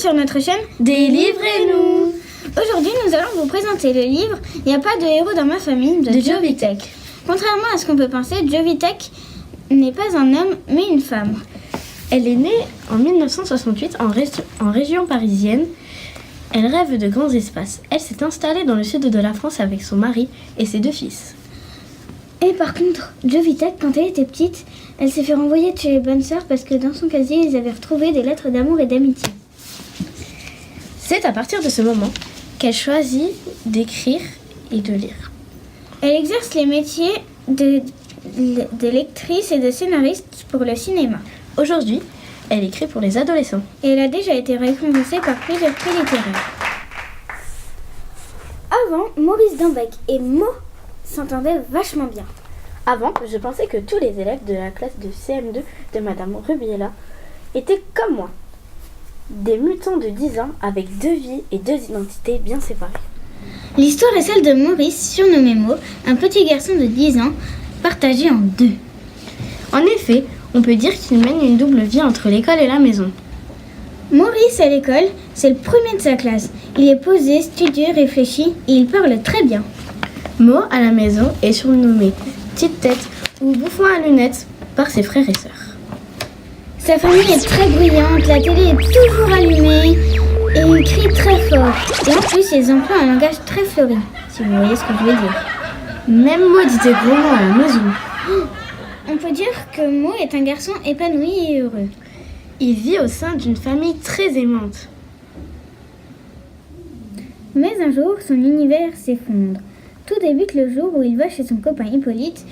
sur notre chaîne Délivrez-nous. Aujourd'hui, nous allons vous présenter le livre « Il n'y a pas de héros dans ma famille » de Jovitech. Contrairement à ce qu'on peut penser, Jovitech n'est pas un homme, mais une femme. Elle est née en 1968 en région parisienne. Elle rêve de grands espaces. Elle s'est installée dans le sud de la France avec son mari et ses 2 fils. Et par contre, Jovitech, quand elle était petite, elle s'est fait renvoyer de chez les bonnes sœurs parce que dans son casier, ils avaient retrouvé des lettres d'amour et d'amitié. C'est à partir de ce moment qu'elle choisit d'écrire et de lire. Elle exerce les métiers de lectrice et de scénariste pour le cinéma. Aujourd'hui, elle écrit pour les adolescents. Et elle a déjà été récompensée par plusieurs prix littéraires. Avant, Maurice Dambec et Mo s'entendaient vachement bien. Avant, je pensais que tous les élèves de la classe de CM2 de Madame Rubiela étaient comme moi. Des mutants de 10 ans avec 2 vies et 2 identités bien séparées. L'histoire est celle de Maurice, surnommé Mo, un petit garçon de 10 ans, partagé en 2. En effet, on peut dire qu'il mène une double vie entre l'école et la maison. Maurice, à l'école, c'est le premier de sa classe. Il est posé, studieux, réfléchi et il parle très bien. Mo, à la maison, est surnommé Petite Tête ou Bouffon à lunettes par ses frères et sœurs. Sa famille est très bruyante, la télé est toujours allumée et il crie très fort. Et en plus, ils emploient un langage très fleuri, si vous voyez ce que je veux dire. Même Mo dit des gros mots à la maison. On peut dire que Mo est un garçon épanoui et heureux. Il vit au sein d'une famille très aimante. Mais un jour, son univers s'effondre. Tout débute le jour où il va chez son copain Hippolyte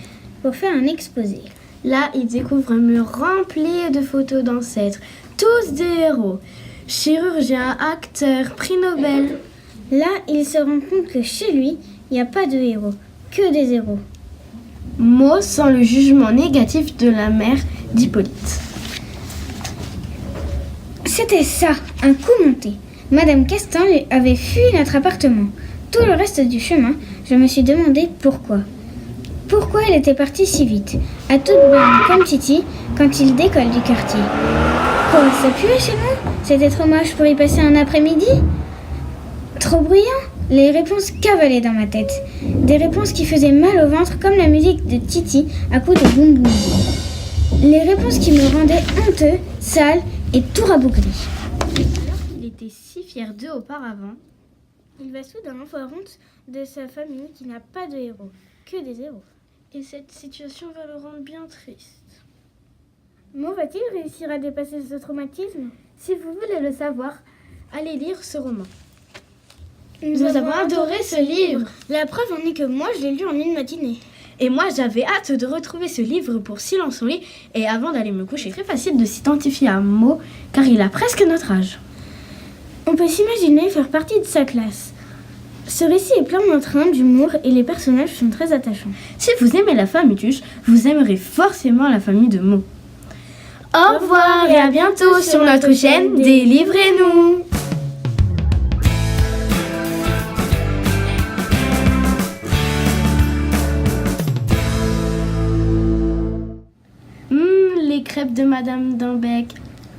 pour faire un exposé. Là, il découvre un mur rempli de photos d'ancêtres, tous des héros. Chirurgiens, acteurs, prix Nobel. Là, il se rend compte que chez lui, il n'y a pas de héros, que des héros. Mo sent le jugement négatif de la mère d'Hippolyte. C'était ça, un coup monté. Madame Castan avait fui notre appartement. Tout le reste du chemin, je me suis demandé pourquoi. Pourquoi elle était partie si vite, à toute borne comme Titi, quand il décolle du quartier. Quoi, ça puait chez nous? C'était trop moche pour y passer un après-midi? Trop bruyant? Les réponses cavalaient dans ma tête. Des réponses qui faisaient mal au ventre comme la musique de Titi à coups de boum boum. Les réponses qui me rendaient honteux, sale et tout rabougri. Alors qu'il était si fier d'eux auparavant, il va soudain avoir honte de sa famille qui n'a pas de héros, que des héros. Et cette situation va le rendre bien triste. Mo va-t-il réussir à dépasser ce traumatisme? Si vous voulez le savoir, allez lire ce roman. Nous avons adoré ce livre. La preuve en est que moi, je l'ai lu en une matinée. Et moi, j'avais hâte de retrouver ce livre pour Silence en lit. Et avant d'aller me coucher, très facile de s'identifier à Mo, car il a presque notre âge. On peut s'imaginer faire partie de sa classe. Ce récit est plein d'entrain, d'humour et les personnages sont très attachants. Si vous aimez la famille Tuche, vous aimerez forcément la famille de Mo. Au revoir et à bientôt sur notre chaîne Délivrez-nous. Les crêpes de Madame Dambec.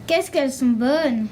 Qu'est-ce qu'elles sont bonnes!